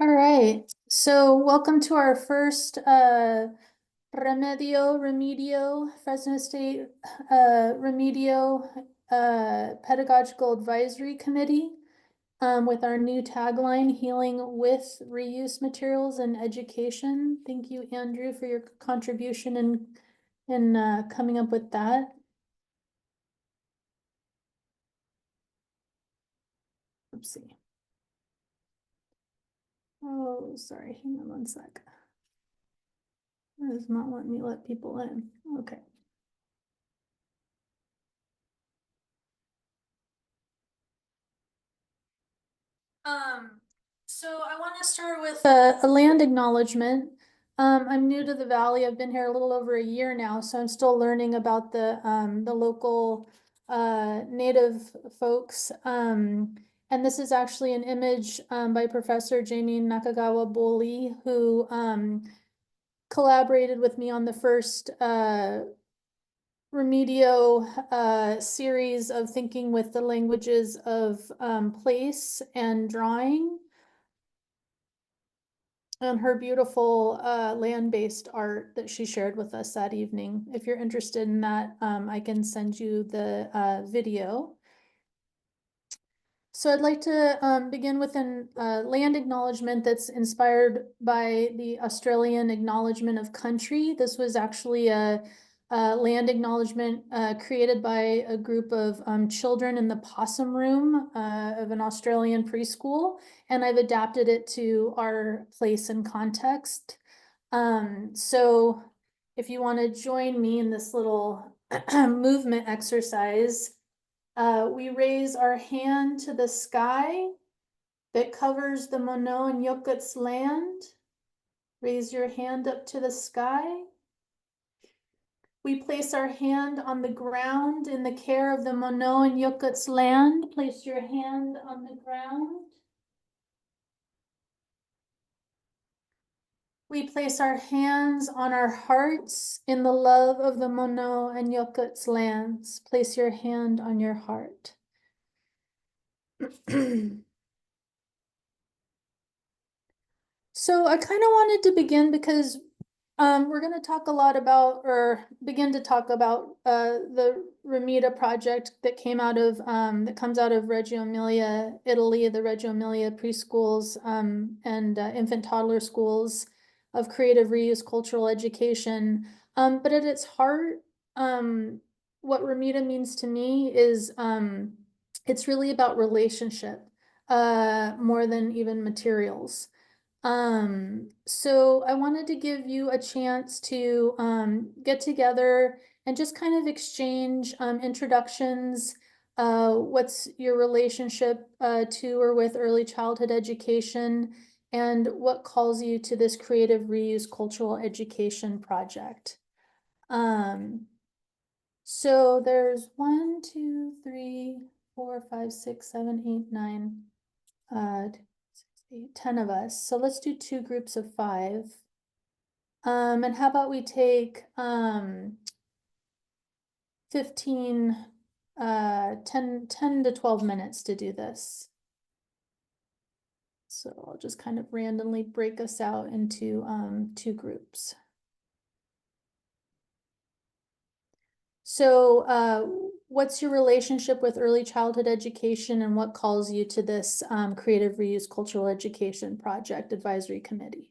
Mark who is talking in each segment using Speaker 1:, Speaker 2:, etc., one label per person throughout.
Speaker 1: All right, so welcome to our first Remedio Fresno State Remedio Pedagogical Advisory Committee with our new tagline, Healing with Reuse Materials and Education. Thank you, Andrew, for your contribution in coming up with that. Oopsie. Oh, sorry, hang on one sec. It does not let me let people in. Okay. Um, so I want to start with a land acknowledgement. I'm new to the valley. I've been here a little over a year now, so I'm still learning about the local native folks. And this is actually an image by Professor Jamie Nakagawa Boli, who collaborated with me on the first Remedio series of thinking with the languages of place and drawing, and her beautiful land-based art that she shared with us that evening. If you're interested in that, I can send you the video. So I'd like to begin with a land acknowledgement that's inspired by the Australian Acknowledgement of Country. This was actually a land acknowledgement created by a group of children in the possum room of an Australian preschool, and I've adapted it to our place and context. So if you want to join me in this little movement exercise, we raise our hand to the sky that covers the Mono and Yokut's land. Raise your hand up to the sky. We place our hand on the ground in the care of the Mono and Yokut's land. Place your hand on the ground. We place our hands on our hearts in the love of the Mono and Yokut's lands. Place your hand on your heart. So I kind of wanted to begin because we're going to talk a lot about, or begin to talk about the Remida project that came out of, that comes out of Reggio Emilia, Italy, the Reggio Emilia preschools and infant toddler schools of creative reuse cultural education. But at its heart, what Remida means to me is it's really about relationship more than even materials. So I wanted to give you a chance to get together and just kind of exchange introductions. What's your relationship to or with early childhood education, and what calls you to this creative reuse cultural education project? So there's 1, 2, 3, 4, 5, 6, 7, 8, 9, 10 of us. So let's do 2 groups of 5. And how about we take 15, 10 to 12 minutes to do this. So I'll just kind of randomly break us out into 2 groups. So what's your relationship with early childhood education, and what calls you to this creative reuse cultural education project advisory committee?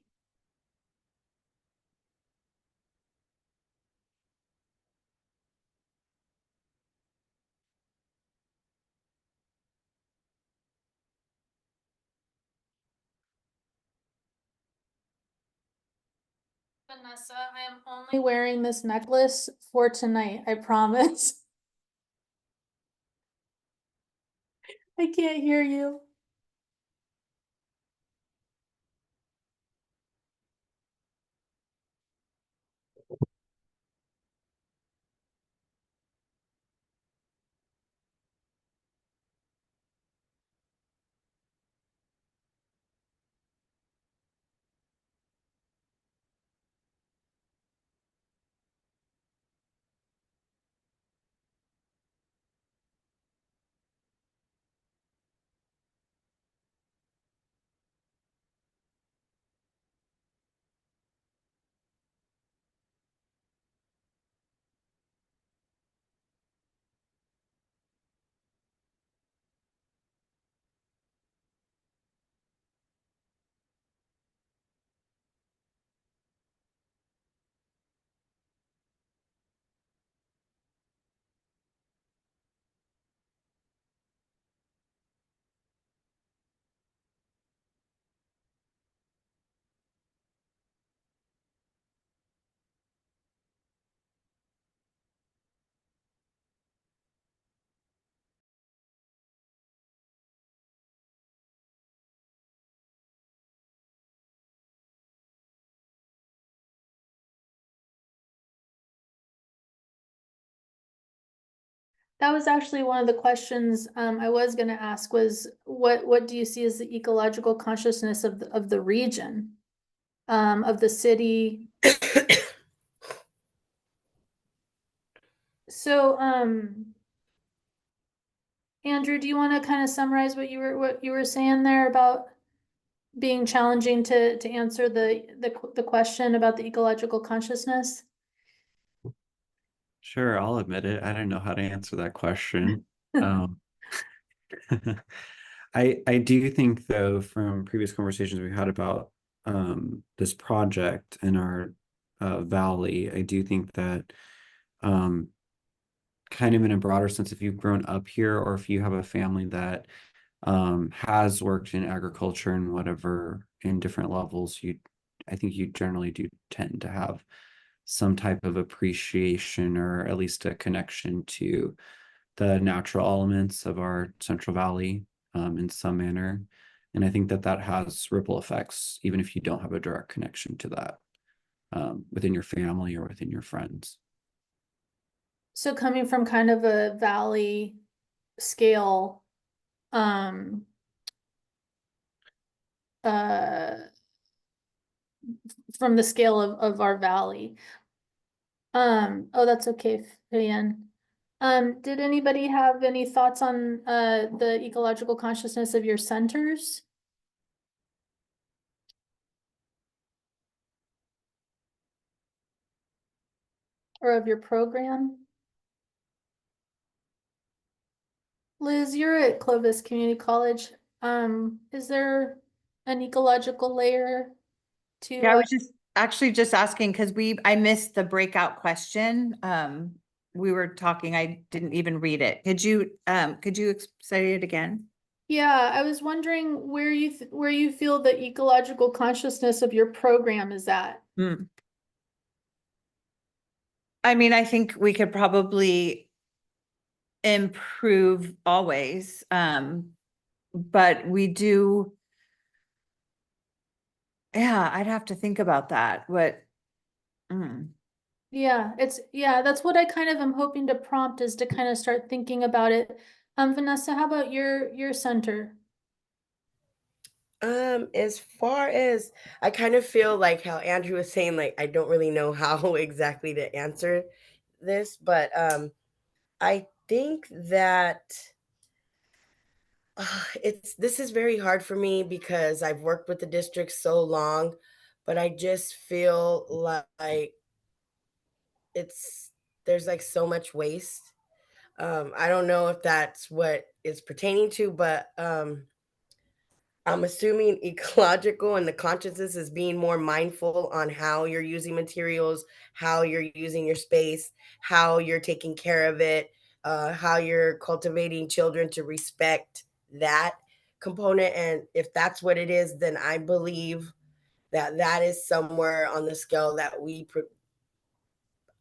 Speaker 1: Vanessa, I am only wearing this necklace for tonight, I promise. I can't hear you. That was actually one of the questions I was going to ask was what do you see as the ecological consciousness of the region, of the city? So, Andrew, do you want to kind of summarize what you were saying there about being challenging to answer the question about the ecological consciousness?
Speaker 2: Sure, I'll admit it. I don't know how to answer that question. Um, I do think though from previous conversations we've had about this project in our valley, I do think that um, kind of in a broader sense, if you've grown up here or if you have a family that has worked in agriculture and whatever in different levels, I think you generally do tend to have some type of appreciation or at least a connection to the natural elements of our Central Valley in some manner. And I think that that has ripple effects, even if you don't have a direct connection to that within your family or within your friends.
Speaker 1: So coming from kind of a valley scale, um, uh, from the scale of our valley. Oh, that's okay, Fan. Did anybody have any thoughts on the ecological consciousness of your centers or of your program? Liz, you're at Clovis Community College. Is there an ecological layer to
Speaker 3: Yeah, I was just actually just asking because I missed the breakout question. We were talking, I didn't even read it. Could you say it again?
Speaker 1: Yeah, I was wondering where you feel the ecological consciousness of your program is at.
Speaker 3: Hmm. I mean, I think we could probably improve always. But we do, yeah, I'd have to think about that. Mm.
Speaker 1: Yeah, that's what I kind of am hoping to prompt is to kind of start thinking about it. Vanessa, how about your center?
Speaker 4: As far as I kind of feel like how Andrew was saying, like I don't really know how exactly to answer this, but I think that it's this is very hard for me because I've worked with the district so long, but I just feel like it's there's like so much waste. I don't know if that's what it's pertaining to, but I'm assuming ecological and the consciousness is being more mindful on how you're using materials, how you're using your space, how you're taking care of it, how you're cultivating children to respect that component. And if that's what it is, then I believe that that is somewhere on the scale that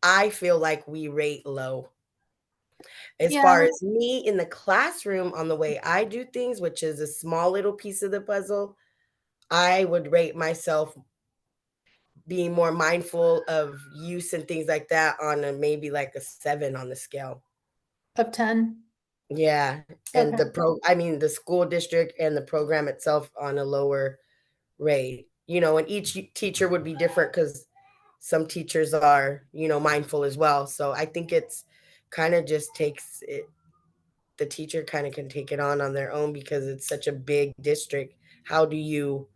Speaker 4: I feel like we rate low. As far
Speaker 1: Yeah,
Speaker 4: as me in the classroom on the way I do things, which is a small little piece of the puzzle, I would rate myself being more mindful of use and things like that on a maybe like a 7 on the scale.
Speaker 1: of 10.
Speaker 4: Yeah, and
Speaker 1: Okay.
Speaker 4: I mean, the school district and the program itself on a lower rate. You know, and each teacher would be different because some teachers are, mindful as well. So I think it's kind of just takes it the teacher kind of can take it on their own because it's such a big district. How do you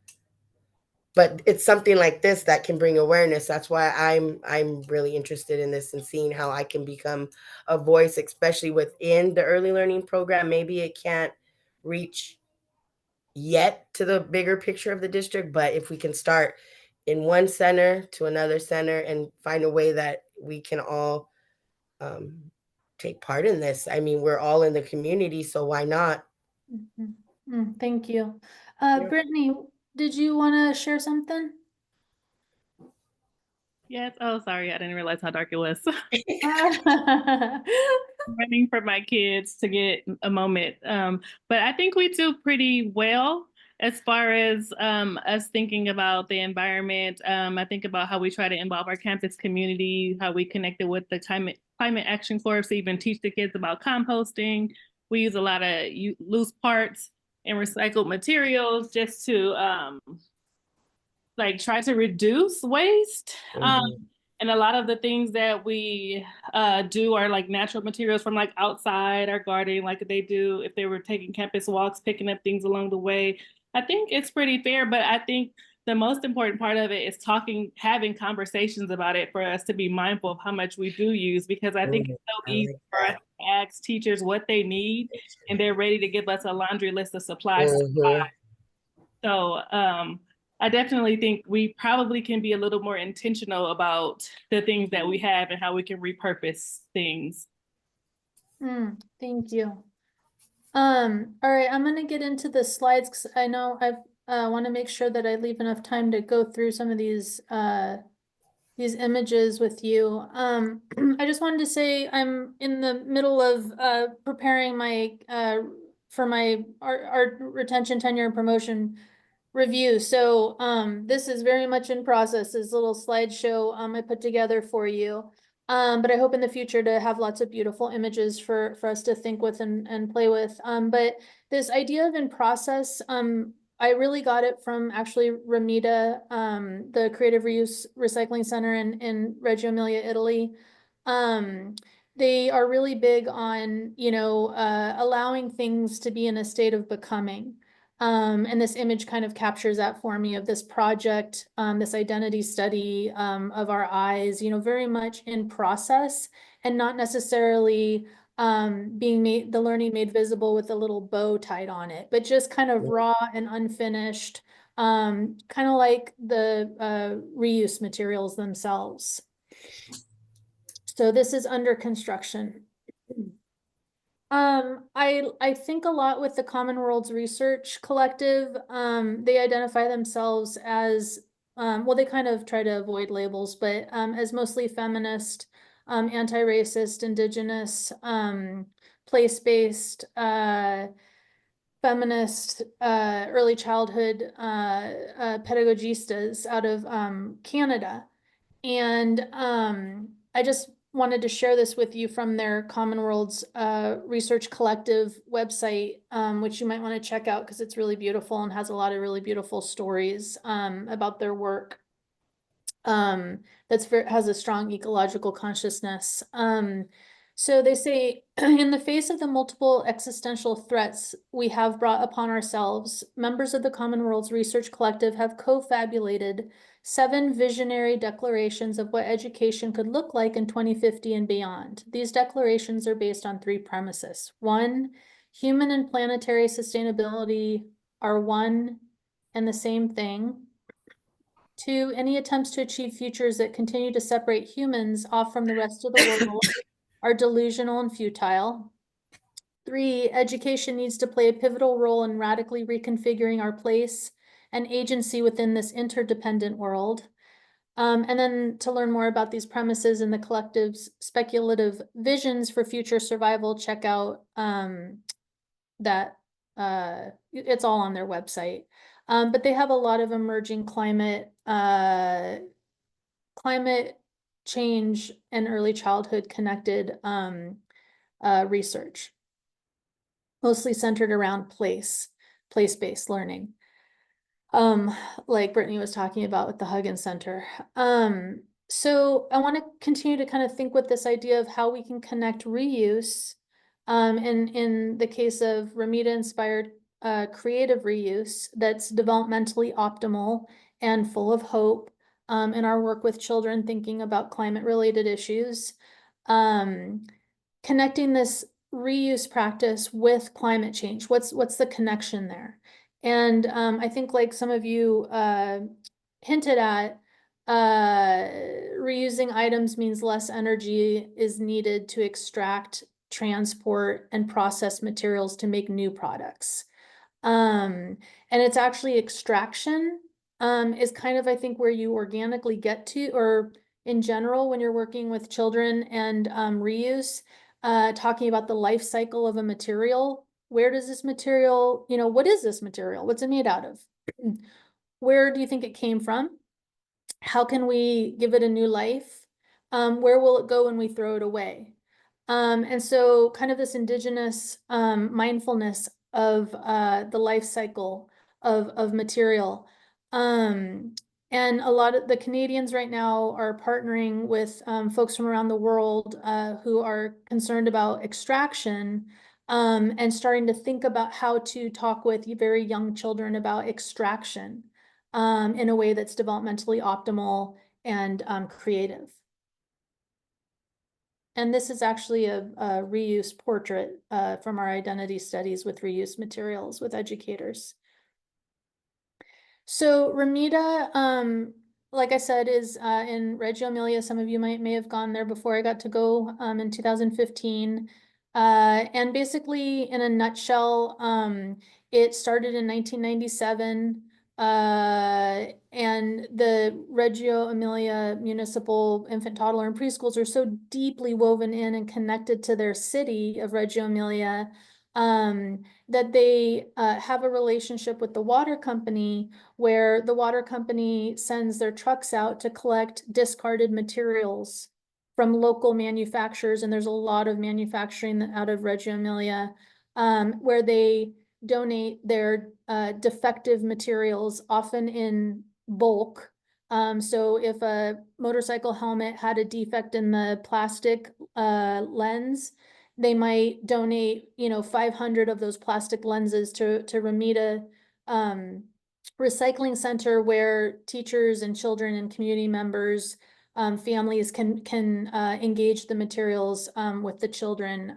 Speaker 4: but it's something like this that can bring awareness. That's why I'm really interested in this and seeing how I can become a voice, especially within the early learning program. Maybe it can't reach yet to the bigger picture of the district, but if we can start in one center to another center and find a way that we can all um, take part in this. I mean, we're all in the community, so why not?
Speaker 1: Mhm. Thank you.
Speaker 4: Yeah.
Speaker 1: Brittany, did you want to share something?
Speaker 5: Yes. Oh, sorry. I didn't realize how dark it was.
Speaker 1: Uh,
Speaker 5: Running for my kids to get a moment. But I think we do pretty well as far as us thinking about the environment, I think about how we try to involve our campus community, how we connected with the climate action corps to even teach the kids about composting. We use a lot of loose parts and recycled materials just to like try to reduce waste. And a lot of the things that we do are like natural materials from like outside our garden, like they do if they were taking campus walks, picking up things along the way. I think it's pretty fair, but I think the most important part of it is having conversations about it for us to be mindful of how much we do use, because I think it's so easy for us to ask teachers what they need and they're ready to give us a laundry list of supplies. So I definitely think we probably can be a little more intentional about the things that we have and how we can repurpose things.
Speaker 1: Thank you. All right, I'm gonna get into the slides because I know I want to make sure that I leave enough time to go through some of these images with you. I just wanted to say I'm in the middle of preparing my for my art retention, tenure, and promotion review. So this is very much in process, this little slideshow I put together for you. But I hope in the future to have lots of beautiful images for us to think with and play with. But this idea of in process, I really got it from actually Remida, the Creative Reuse Recycling Center in Reggio Emilia, Italy. They are really big on, allowing things to be in a state of becoming. And this image kind of captures that for me of this project, this identity study of our eyes, very much in process and not necessarily the learning made visible with a little bow tied on it, but just kind of raw and unfinished, kind of like the reuse materials themselves. So this is under construction. I think a lot with the Common Worlds Research Collective. They identify themselves as, well, they kind of try to avoid labels, but as mostly feminist, anti-racist, indigenous, place-based, feminist, early childhood pedagogistas out of Canada. And I just wanted to share this with you from their Common Worlds Research Collective website, which you might want to check out because it's really beautiful and has a lot of really beautiful stories about their work. Has a strong ecological consciousness. So they say, in the face of the multiple existential threats we have brought upon ourselves, members of the Common Worlds Research Collective have co-fabulated 7 visionary declarations of what education could look like in 2050 and beyond. These declarations are based on 3 premises. 1, human and planetary sustainability are one and the same thing. 2, any attempts to achieve futures that continue to separate humans off from the rest of the world are delusional and futile. 3, education needs to play a pivotal role in radically reconfiguring our place and agency within this interdependent world. And then to learn more about these premises and the collective's speculative visions for future survival, check out that it's all on their website. But they have a lot of emerging climate change and early childhood connected research, mostly centered around place-based learning. Like Brittany was talking about with the Huggins Center. So I want to continue to kind of think with this idea of how we can connect reuse, in the case of Remida-inspired creative reuse that's developmentally optimal and full of hope, in our work with children thinking about climate-related issues. Connecting this reuse practice with climate change. What's the connection there? And I think like some of you hinted at, reusing items means less energy is needed to extract, transport, and process materials to make new products. And it's actually extraction is kind of, I think, where you organically get to, or in general, when you're working with children and reuse, talking about the life cycle of a material Where does this material, what is this material? What's it made out of? Where do you think it came from? How can we give it a new life? Where will it go when we throw it away? And so kind of this indigenous mindfulness of the life cycle of material. And a lot of the Canadians right now are partnering with folks from around the world who are concerned about extraction and starting to think about how to talk with very young children about extraction in a way that's developmentally optimal and creative. And this is actually a reuse portrait from our identity studies with reuse materials with educators. So Remida, like I said, is in Reggio Emilia. Some of you may have gone there before. I got to go in 2015. And basically, in a nutshell, it started in 1997. And the Reggio Emilia municipal infant, toddler, and preschools are so deeply woven in and connected to their city of Reggio Emilia that they have a relationship with the water company where the water company sends their trucks out to collect discarded materials from local manufacturers. And there's a lot of manufacturing out of Reggio Emilia where they donate their defective materials, often in bulk. So if a motorcycle helmet had a defect in the plastic lens, they might donate, 500 of those plastic lenses to Remida Recycling Center, where teachers and children and community members, families can engage the materials with the children.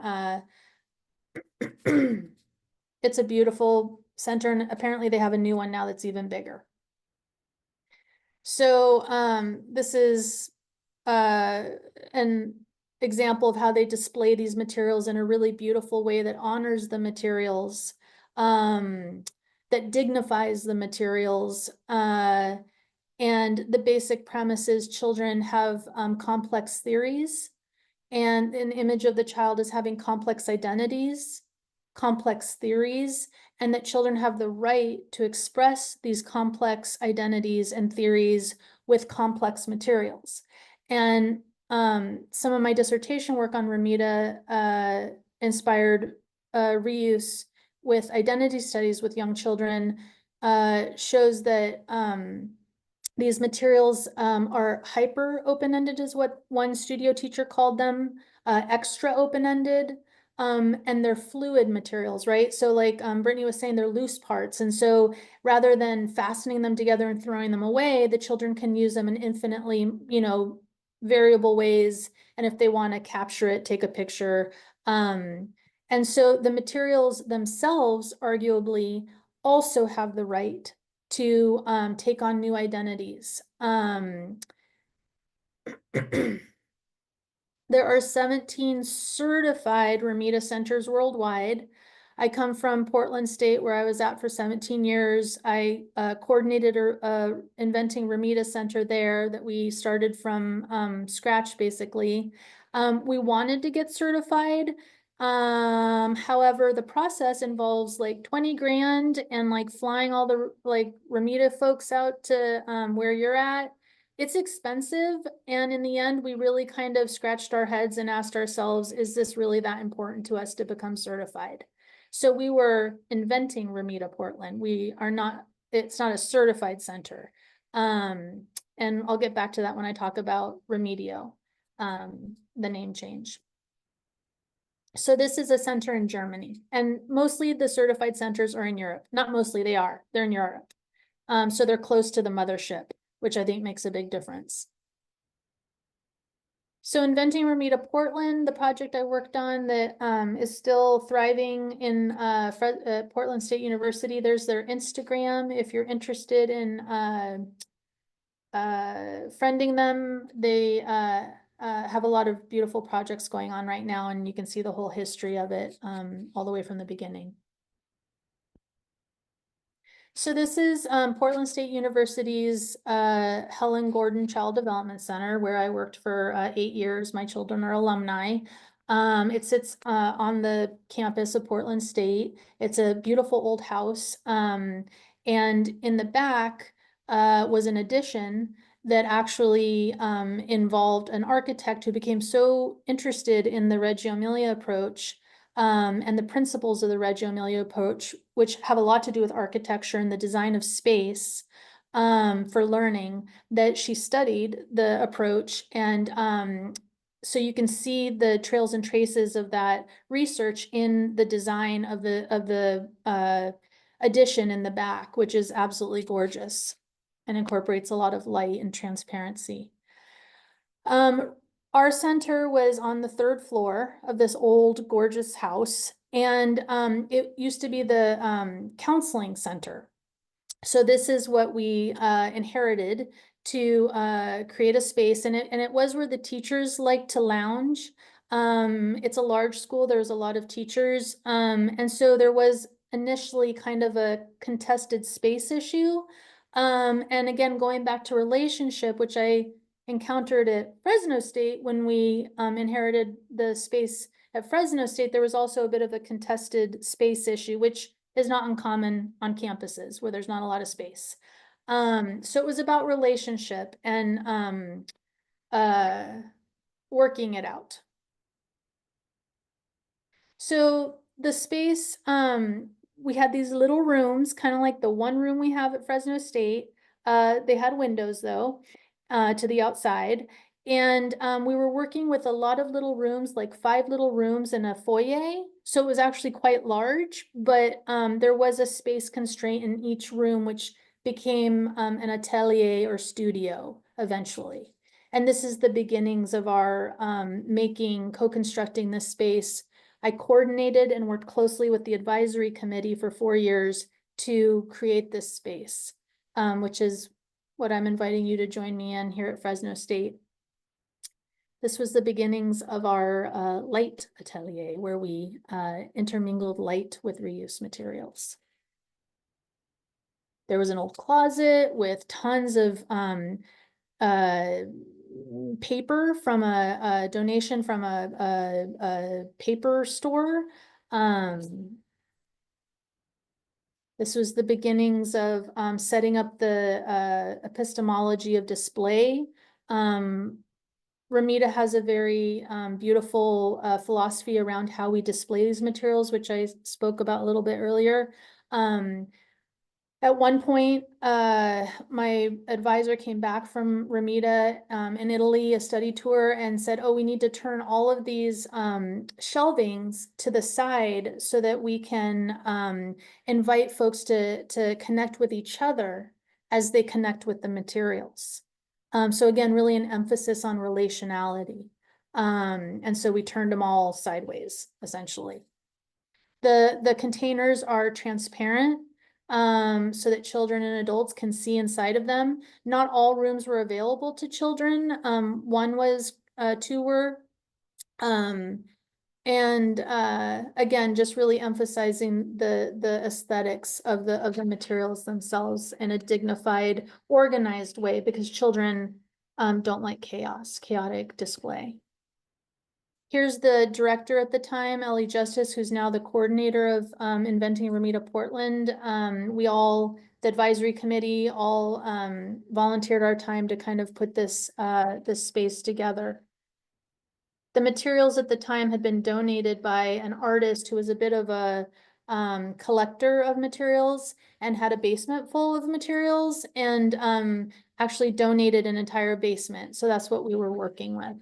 Speaker 1: It's a beautiful center, and apparently they have a new one now that's even bigger. So this is an example of how they display these materials in a really beautiful way that honors the materials, that dignifies the materials. And the basic premise is children have complex theories, and an image of the child is having complex identities, complex theories, and that children have the right to express these complex identities and theories with complex materials. And some of my dissertation work on Remida inspired reuse with identity studies with young children shows that these materials are hyper open-ended, is what one studio teacher called them, extra open-ended, and they're fluid materials, right? So like Brittany was saying, they're loose parts. And so rather than fastening them together and throwing them away, the children can use them in infinitely, variable ways. And if they want to capture it, take a picture. And so the materials themselves arguably also have the right to take on new identities. There are 17 certified Remida centers worldwide. I come from Portland State, where I was at for 17 years. I coordinated a Inventing Remida Center there that we started from scratch, basically. We wanted to get certified. However, the process involves like 20 grand and like flying all the like Remida folks out to where you're at. It's expensive, and in the end, we really kind of scratched our heads and asked ourselves, is this really that important to us to become certified? So we were inventing Remida Portland. It's not a certified center. And I'll get back to that when I talk about REMEDIO, the name change. So this is a center in Germany, and mostly the certified centers are in Europe. Not mostly, they're in Europe. So they're close to the mothership, which I think makes a big difference. So Inventing Remida Portland, the project I worked on that is still thriving in Portland State University. There's their Instagram if you're interested in friending them. They have a lot of beautiful projects going on right now, and you can see the whole history of it all the way from the beginning. So this is Portland State University's Helen Gordon Child Development Center, where I worked for 8 years. My children are alumni. It sits on the campus of Portland State. It's a beautiful old house. And in the back was an addition that actually involved an architect who became so interested in the Reggio Emilia approach and the principles of the Reggio Emilia approach, which have a lot to do with architecture and the design of space for learning, that she studied the approach. And so you can see the trails and traces of that research in the design of the addition in the back, which is absolutely gorgeous and incorporates a lot of light and transparency. Our center was on the 3rd floor of this old gorgeous house, and it used to be the counseling center. So this is what we inherited to create a space, and it was where the teachers like to lounge. It's a large school, there's a lot of teachers, and so there was initially kind of a contested space issue. And again, going back to relationship, which I encountered at Fresno State when we inherited the space at Fresno State, there was also a bit of a contested space issue, which is not uncommon on campuses where there's not a lot of space. So it was about relationship and working it out. So the space, we had these little rooms, kind of like the one room we have at Fresno State. They had windows though, to the outside. And we were working with a lot of little rooms, like 5 little rooms and a foyer. So it was actually quite large, but there was a space constraint in each room, which became an atelier or studio eventually. And this is the beginnings of our co-constructing this space. I coordinated and worked closely with the advisory committee for 4 years to create this space, which is what I'm inviting you to join me in here at Fresno State. This was the beginnings of our light atelier, where we intermingled light with reuse materials. There was an old closet with tons of paper from a donation from a paper store. This was the beginnings of setting up the epistemology of display. Remida has a very beautiful philosophy around how we display these materials, which I spoke about a little bit earlier. At one point, my advisor came back from Remida in Italy, a study tour, and said, oh, we need to turn all of these shelvings to the side so that we can invite folks to connect with each other as they connect with the materials. So again, really an emphasis on relationality. And so we turned them all sideways, essentially. The containers are transparent, so that children and adults can see inside of them. Not all rooms were available to children. One was, 2 were. And again, just really emphasizing the aesthetics of the materials themselves in a dignified, organized way, because children don't like chaotic display. Here's the director at the time, Ellie Justice, who's now the coordinator of Inventing Remida Portland. The advisory committee, all volunteered our time to kind of put this space together. The materials at the time had been donated by an artist who was a bit of a collector of materials and had a basement full of materials, and actually donated an entire basement. So that's what we were working with.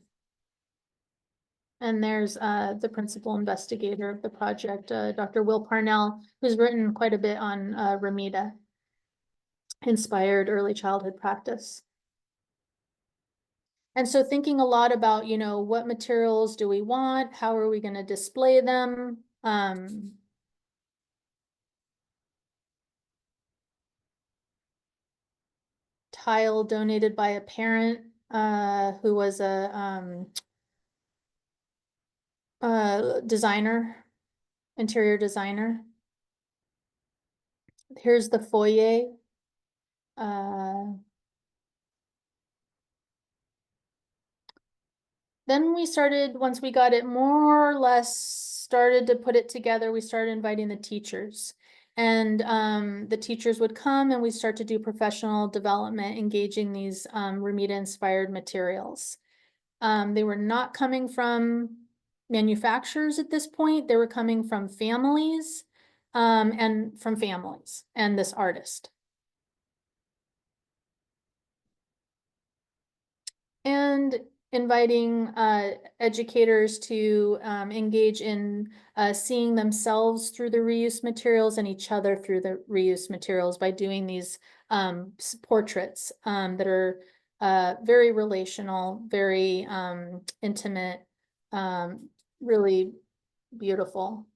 Speaker 1: And there's the principal investigator of the project, Dr. Will Parnell, who's written quite a bit on Remida-inspired early childhood practice. And so thinking a lot about, what materials do we want? How are we going to display them? Tile donated by a parent who was a designer, interior designer. Here's the foyer. Then we started, once we got it more or less started to put it together, we started inviting the teachers. And the teachers would come and we start to do professional development, engaging these Remida-inspired materials. They were not coming from manufacturers at this point. They were coming from families and this artist. And inviting educators to engage in seeing themselves through the reuse materials and each other through the reuse materials by doing these portraits that are very relational, very intimate, really beautiful.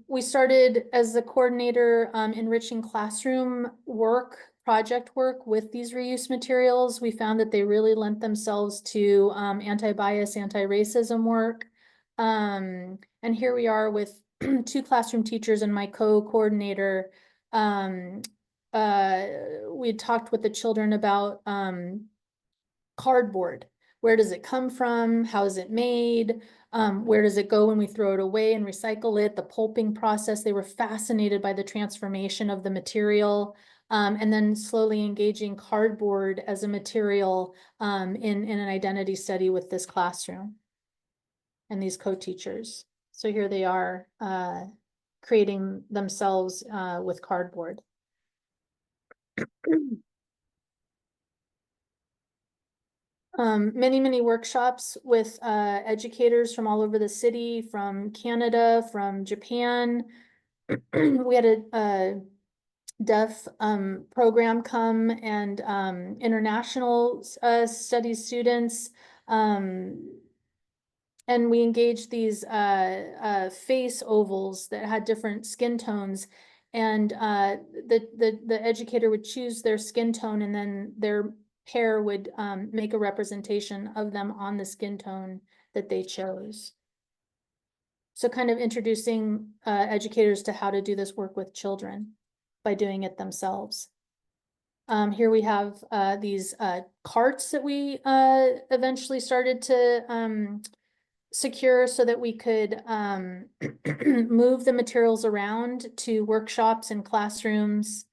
Speaker 1: We started as the coordinator, enriching classroom work, project work with these reuse materials. We found that they really lent themselves to anti-bias, anti-racism work. And here we are with 2 classroom teachers and my co-coordinator. We talked with the children about cardboard. Where does it come from? How is it made? Where does it go when we throw it away and recycle it? The pulping process. They were fascinated by the transformation of the material, and then slowly engaging cardboard as a material in an identity study with this classroom and these co-teachers. So here they are creating themselves with cardboard. Many workshops with educators from all over the city, from Canada, from Japan. We had a deaf program come and international studies students. And we engaged these face ovals that had different skin tones. And the educator would choose their skin tone, and then their pair would make a representation of them on the skin tone that they chose. So kind of introducing educators to how to do this work with children by doing it themselves. Here we have these carts that we eventually started to secure so that we could move the materials around to workshops and classrooms.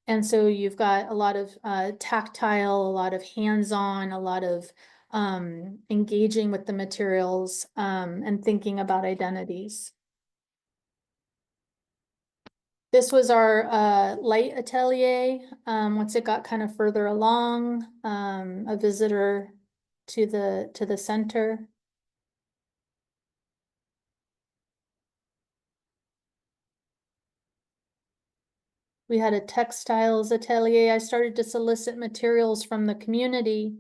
Speaker 1: And so you've got a lot of tactile, a lot of hands-on, a lot of engaging with the materials and thinking about identities. This was our light atelier. Once it got kind of further along, a visitor to the center. We had a textiles atelier. I started to solicit materials from the community.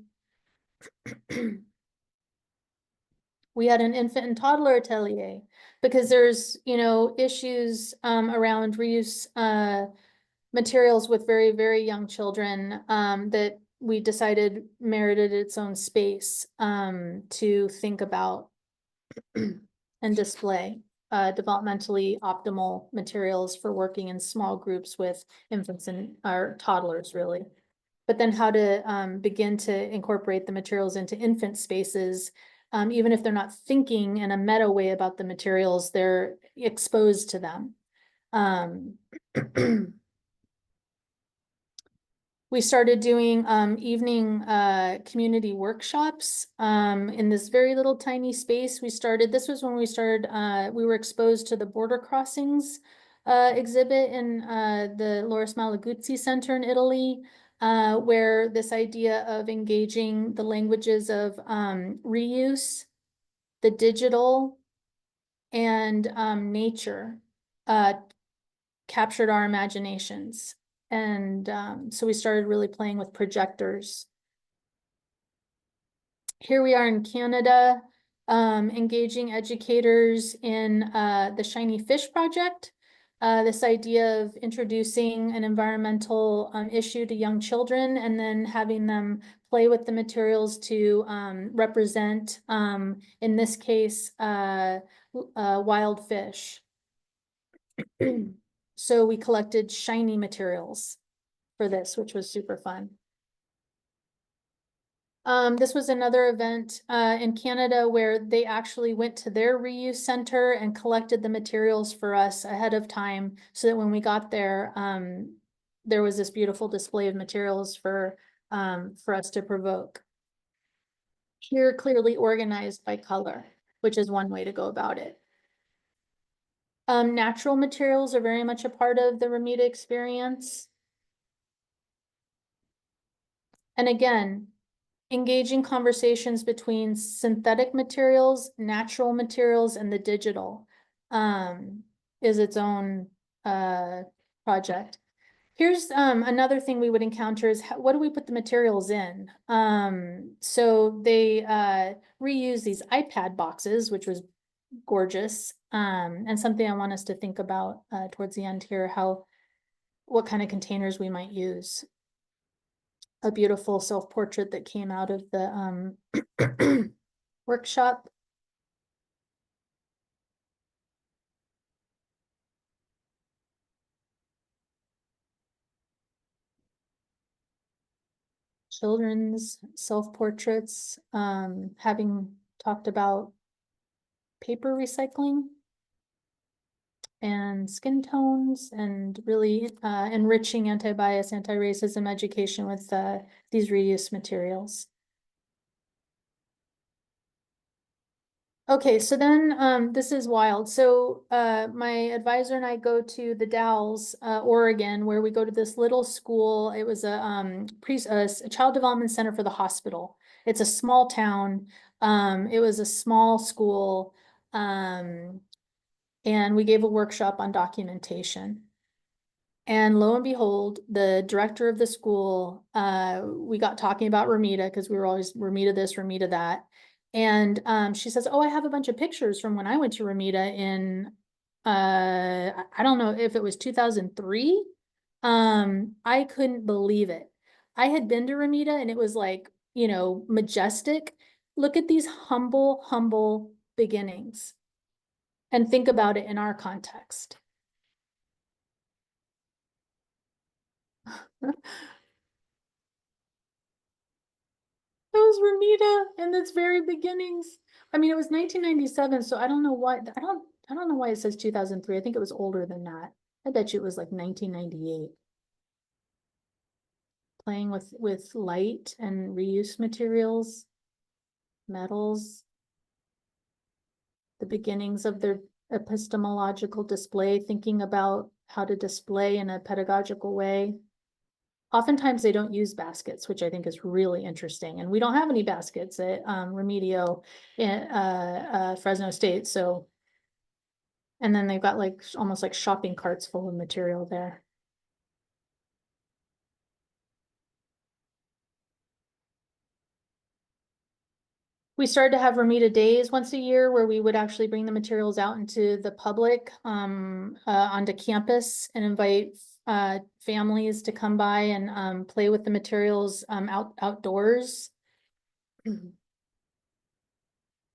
Speaker 1: We had an infant and toddler atelier because there's, issues around reuse materials with very young children that we decided merited its own space to think about and display developmentally optimal materials for working in small groups with infants and or toddlers, really. But then how to begin to incorporate the materials into infant spaces, even if they're not thinking in a meta way about the materials, they're exposed to them. We started doing evening community workshops in this very little tiny space. This was when we started, we were exposed to the border crossings exhibit in the Loris Malaguzzi Center in Italy, where this idea of engaging the languages of reuse, the digital, and nature captured our imaginations. And so we started really playing with projectors. Here we are in Canada, engaging educators in the Shiny Fish Project. This idea of introducing an environmental issue to young children and then having them play with the materials to represent, in this case, wild fish. So we collected shiny materials for this, which was super fun. This was another event in Canada where they actually went to their reuse center and collected the materials for us ahead of time so that when we got there, there was this beautiful display of materials for us to provoke. Here, clearly organized by color, which is one way to go about it. Natural materials are very much a part of the Remida experience. And again, engaging conversations between synthetic materials, natural materials, and the digital is its own project. Here's another thing we would encounter is what do we put the materials in? So they reuse these iPad boxes, which was gorgeous, and something I want us to think about towards the end here, what kind of containers we might use. A beautiful self-portrait that came out of the workshop. Children's self-portraits, having talked about paper recycling and skin tones and really enriching anti-bias, anti-racism education with these reuse materials. Okay, so then this is wild. So my advisor and I go to the Dalles, Oregon, where we go to this little school. It was a child development center for the hospital. It's a small town. It was a small school. And we gave a workshop on documentation. And lo and behold, the director of the school, we got talking about Remida because we were always Remida this, Remida that. And she says, oh, I have a bunch of pictures from when I went to Remida in, I don't know if it was 2003. I couldn't believe it. I had been to Remida and it was like, you know, majestic. Look at these humble, humble beginnings and think about it in our context. It was Remida in its very beginnings. I mean, it was 1997, so I don't know why. I don't know why it says 2003. I think it was older than that. I bet you it was like 1998. Playing with light and reuse materials, metals. The beginnings of their epistemological display, thinking about how to display in a pedagogical way. Oftentimes they don't use baskets, which I think is really interesting. And we don't have any baskets at REMEDIO in Fresno State. So, and then they've got like almost like shopping carts full of material there. We started to have Remida days once a year where we would actually bring the materials out into the public onto campus and invite families to come by and play with the materials outdoors.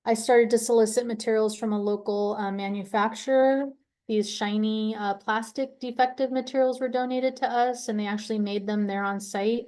Speaker 1: I started to solicit materials from a local manufacturer. These shiny plastic defective materials were donated to us and they actually made them there on site.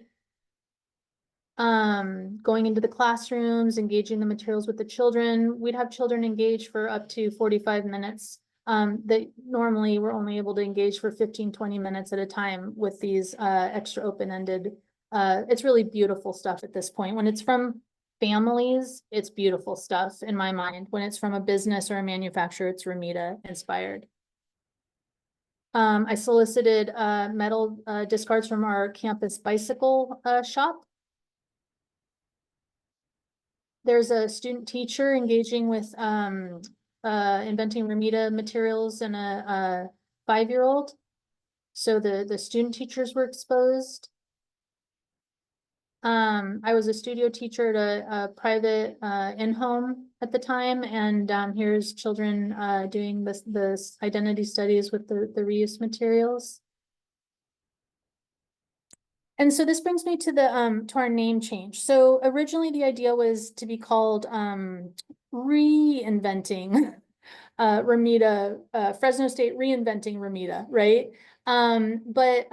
Speaker 1: Going into the classrooms, engaging the materials with the children. We'd have children engage for up to 45 minutes. That normally we're only able to engage for 15-20 minutes at a time with these extra open-ended. It's really beautiful stuff at this point. When it's from families, it's beautiful stuff in my mind. When it's from a business or a manufacturer, it's Remida-inspired. I solicited metal discards from our campus bicycle shop. There's a student teacher engaging with inventing Remida materials and a 5-year-old. So the student teachers were exposed. I was a studio teacher at a private in-home at the time, and here's children doing this identity studies with the reuse materials. And so this brings me to the to our name change. So originally the idea was to be called reinventing Remida, Fresno State reinventing Remida, right? But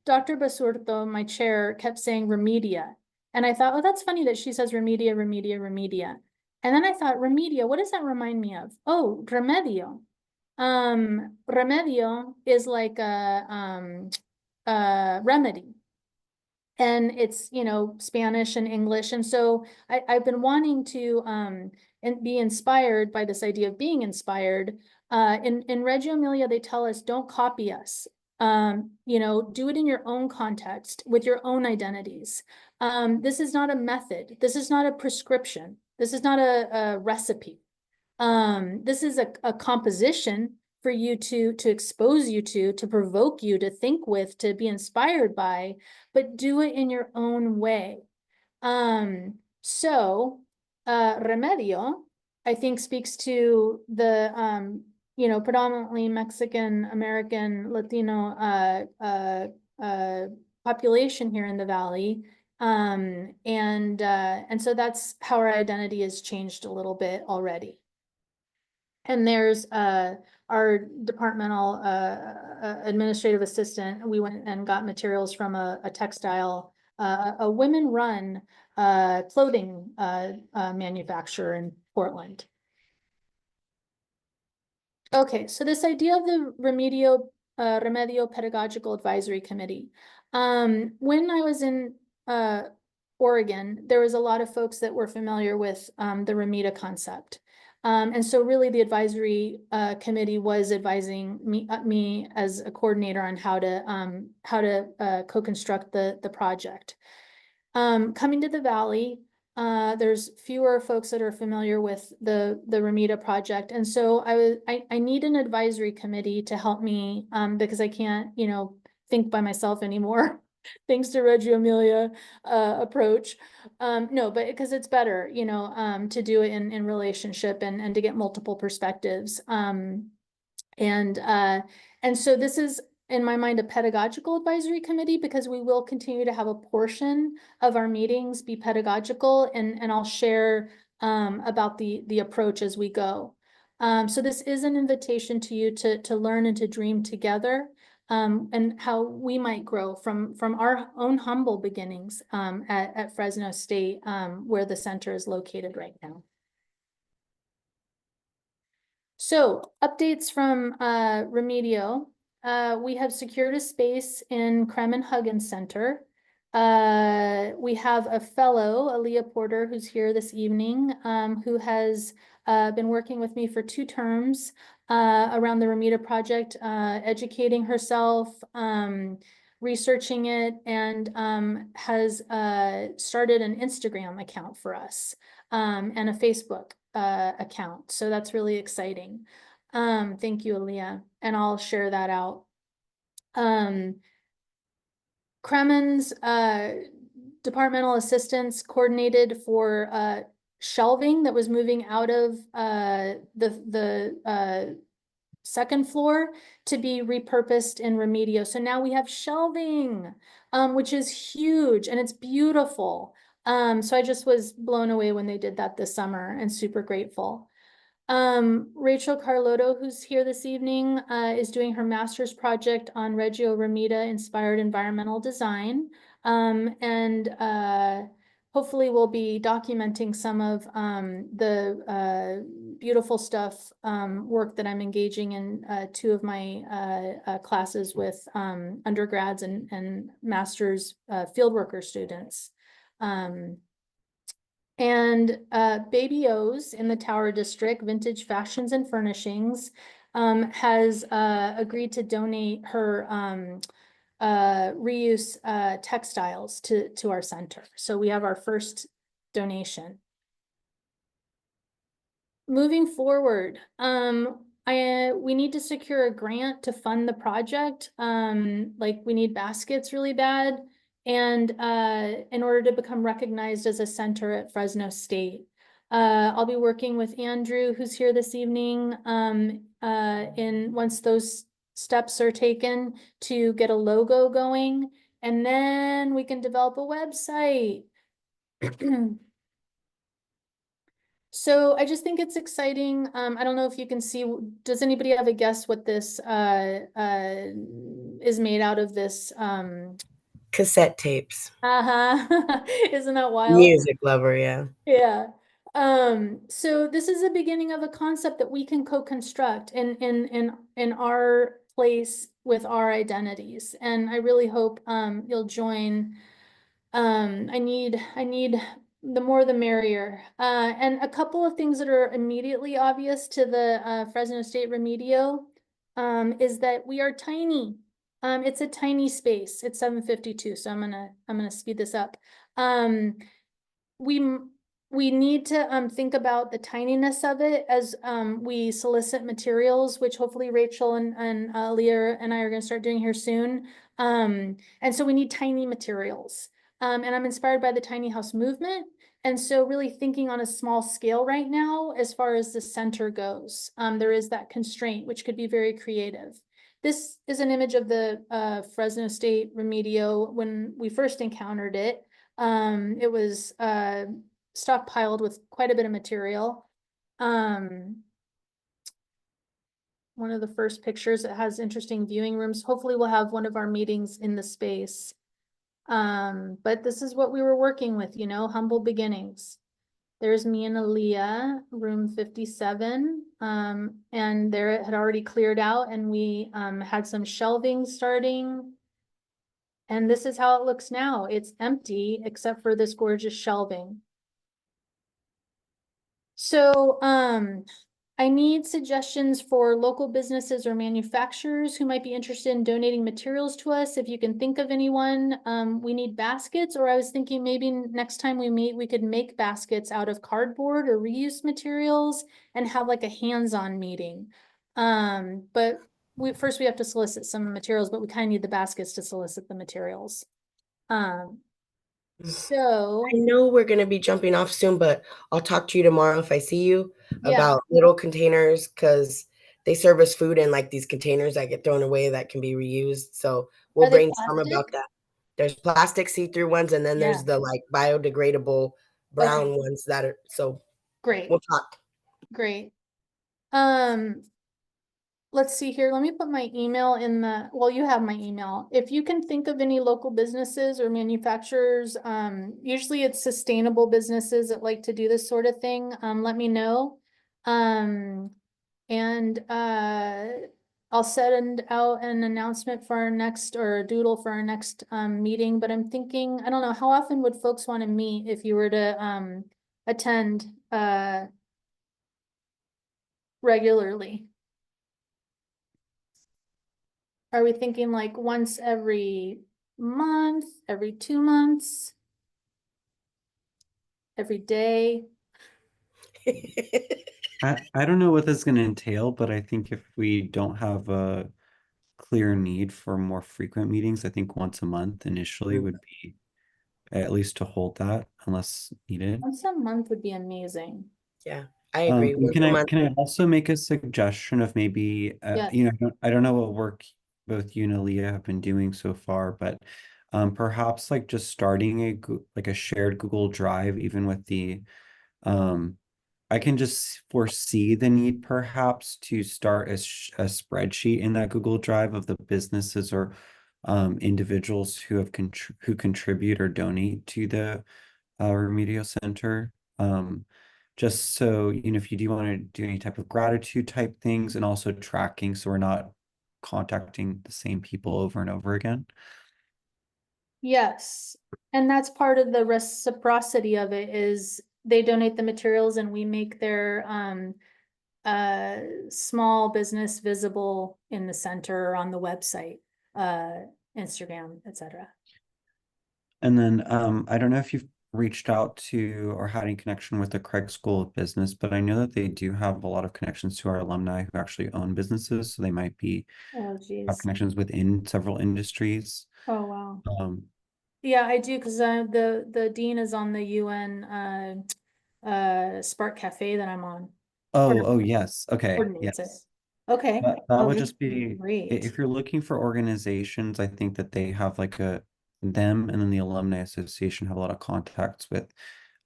Speaker 1: Dr. Basurto, my chair, kept saying Remedia. And I thought, oh, that's funny that she says Remedia, Remedia, Remedia. And then I thought, Remedia, what does that remind me of? Oh, Remedio. Remedio is like a remedy. And it's, you know, Spanish and English. And so I've been wanting to and be inspired by this idea of being inspired. In Reggio Emilia, they tell us, don't copy us. You know, do it in your own context with your own identities. This is not a method. This is not a prescription. This is not a recipe. This is a composition for you to expose you to provoke you, to think with, to be inspired by, but do it in your own way. So Remedio, I think, speaks to the you know, predominantly Mexican American Latino population here in the Valley. And so that's how our identity has changed a little bit already. And there's our departmental administrative assistant. We went and got materials from a textile, a women-run clothing manufacturer in Portland. Okay, so this idea of the Remedio Pedagogical Advisory Committee. When I was in Oregon, there was a lot of folks that were familiar with the Remida concept. And so really the advisory committee was advising me as a coordinator on how to co-construct the project. Coming to the Valley, there's fewer folks that are familiar with the Remida project. And so I need an advisory committee to help me because I can't, you know, think by myself anymore. Thanks to Reggio Emilia approach. No, but because it's better, you know, to do it in relationship and to get multiple perspectives. And so this is, in my mind, a pedagogical advisory committee, because we will continue to have a portion of our meetings be pedagogical, and I'll share about the approach as we go. So this is an invitation to you to learn and to dream together. And how we might grow from our own humble beginnings at Fresno State, where the center is located right now. So updates from Remedio. We have secured a space in Kremen Huggins Center. We have a fellow, Aaliyah Porter, who's here this evening, who has been working with me for 2 terms around the Remida project, educating herself, researching it, and has started an Instagram account for us and a Facebook account. So that's really exciting. Thank you, Aaliyah, and I'll share that out. Kremen's departmental assistants coordinated for shelving that was moving out of the second floor to be repurposed in Remedio. So now we have shelving, which is huge and it's beautiful. So I just was blown away when they did that this summer and super grateful. Rachel Carlotto, who's here this evening, is doing her master's project on Reggio Remida-inspired environmental design. Hopefully we'll be documenting some of the beautiful stuff, work that I'm engaging in 2 of my classes with undergrads and master's fieldworker students. Baby O's in the Tower District, Vintage Fashions and Furnishings, has agreed to donate her reuse textiles to our center. So we have our first donation. Moving forward, we need to secure a grant to fund the project. Like we need baskets really bad. And in order to become recognized as a center at Fresno State. I'll be working with Andrew, who's here this evening, once those steps are taken to get a logo going, and then we can develop a website. So I just think it's exciting. I don't know if you can see, does anybody have a guess what this is made out of, this
Speaker 4: Cassette tapes.
Speaker 1: Uh-huh. Isn't that wild?
Speaker 4: Music lover, yeah.
Speaker 1: Yeah. So this is the beginning of a concept that we can co-construct in our place with our identities. And I really hope you'll join. I need the more the merrier. And a couple of things that are immediately obvious to the Fresno State Remedio is that we are tiny. It's a tiny space. It's 7:52, so I'm gonna speed this up. We we need to think about the tininess of it as we solicit materials, which hopefully Rachel and Leah and I are going to start doing here soon. And so we need tiny materials. And I'm inspired by the tiny house movement. And so really thinking on a small scale right now, as far as the center goes, there is that constraint, which could be very creative. This is an image of the Fresno State Remedio when we first encountered it. It was stockpiled with quite a bit of material. One of the first pictures, it has interesting viewing rooms. Hopefully we'll have one of our meetings in the space. But this is what we were working with, you know, humble beginnings. There's me and Aaliyah, room 57. And there it had already cleared out and we had some shelving starting. And this is how it looks now. It's empty except for this gorgeous shelving. So, I need suggestions for local businesses or manufacturers who might be interested in donating materials to us. If you can think of anyone, we need baskets, or I was thinking maybe next time we meet, we could make baskets out of cardboard or reuse materials and have like a hands-on meeting. But first we have to solicit some materials, but we kind of need the baskets to solicit the materials. So
Speaker 4: I know we're going to be jumping off soon, but I'll talk to you tomorrow if I see you
Speaker 1: yeah.
Speaker 4: about little containers because they serve us food in like these containers that get thrown away that can be reused. So we'll
Speaker 1: Are they
Speaker 4: brainstorm about
Speaker 1: plastic?
Speaker 4: that. There's plastic see-through ones, and then
Speaker 1: Yeah.
Speaker 4: there's the like biodegradable brown
Speaker 1: Okay.
Speaker 4: ones that are so
Speaker 1: Great,
Speaker 4: we'll talk.
Speaker 1: great. Let's see here. Let me put my email in well, you have my email. If you can think of any local businesses or manufacturers, usually it's sustainable businesses that like to do this sort of thing, let me know. And I'll send out an announcement for our next, or a doodle for our next meeting, but I'm thinking, I don't know, how often would folks want to meet if you were to attend regularly? Are we thinking like once every month, every 2 months, every day?
Speaker 2: I don't know what this is going to entail, but I think if we don't have a clear need for more frequent meetings, I think once a month initially
Speaker 4: Mm.
Speaker 2: would be at least to hold that unless needed.
Speaker 1: Once a month would be amazing.
Speaker 4: Yeah, I agree.
Speaker 2: And
Speaker 4: Once a month.
Speaker 2: can I also make a suggestion of maybe
Speaker 1: Yes.
Speaker 2: you know, I don't know what work both you and Aaliyah have been doing so far, but perhaps like just starting like a shared Google Drive, even with the I can just foresee the need perhaps to start a spreadsheet in that Google Drive of the businesses or individuals who have who contribute or donate to the Remedio Center. Just so, you know, if you do want to do any type of gratitude type things and also tracking so we're not contacting the same people over and over again.
Speaker 1: Yes, and that's part of the reciprocity of it is they donate the materials and we make their small business visible in the center or on the website, Instagram, etc.
Speaker 2: And then I don't know if you've reached out to or had any connection with the Craig School of Business, but I know that they do have a lot of connections to our alumni who actually own businesses. So they might be
Speaker 1: Oh,
Speaker 2: have
Speaker 1: geez.
Speaker 2: connections within several industries.
Speaker 1: Oh, wow.
Speaker 2: Um,
Speaker 1: Yeah, I do, because the dean is on the UN Spark Cafe that I'm on.
Speaker 2: oh, yes. Okay.
Speaker 1: Coordinates it.
Speaker 2: Yes.
Speaker 1: Okay.
Speaker 2: That
Speaker 1: Oh,
Speaker 2: would
Speaker 1: that's
Speaker 2: just be,
Speaker 1: great.
Speaker 2: if you're looking for organizations, I think that they have like them and then the Alumni Association have a lot of contacts with,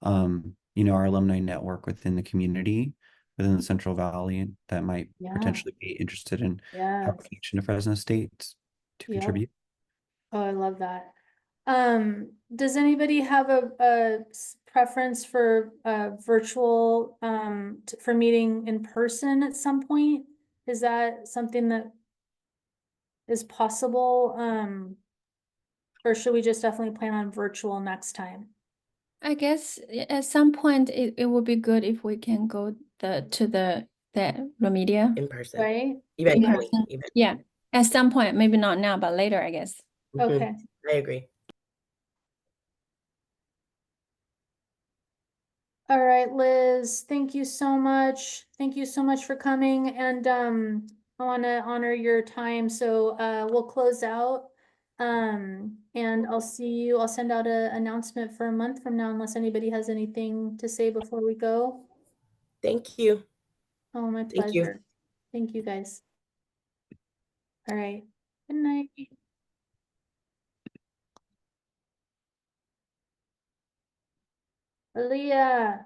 Speaker 2: you know, our alumni network within the community, within the Central Valley that might
Speaker 1: Yeah,
Speaker 2: potentially be interested in
Speaker 1: yeah,
Speaker 2: application to Fresno State to
Speaker 1: yeah.
Speaker 2: contribute.
Speaker 1: Oh, I love that. Does anybody have a preference for virtual, for meeting in person at some point? Is that something that is possible? Or should we just definitely plan on virtual next time?
Speaker 6: I guess at some point it would be good if we can go to the Remedia.
Speaker 4: In person,
Speaker 1: Right?
Speaker 4: eventually.
Speaker 6: person. Yeah, at some point, maybe not now, but later, I guess.
Speaker 4: Mhm,
Speaker 1: Okay.
Speaker 4: I agree.
Speaker 1: All right, Liz, thank you so much. Thank you so much for coming, and I want to honor your time, so we'll close out. And I'll send out an announcement for a month from now unless anybody has anything to say before we go.
Speaker 4: Thank you.
Speaker 1: Oh, my
Speaker 4: Thank you.
Speaker 1: pleasure. Thank you, guys. All right. Good night. Aaliyah.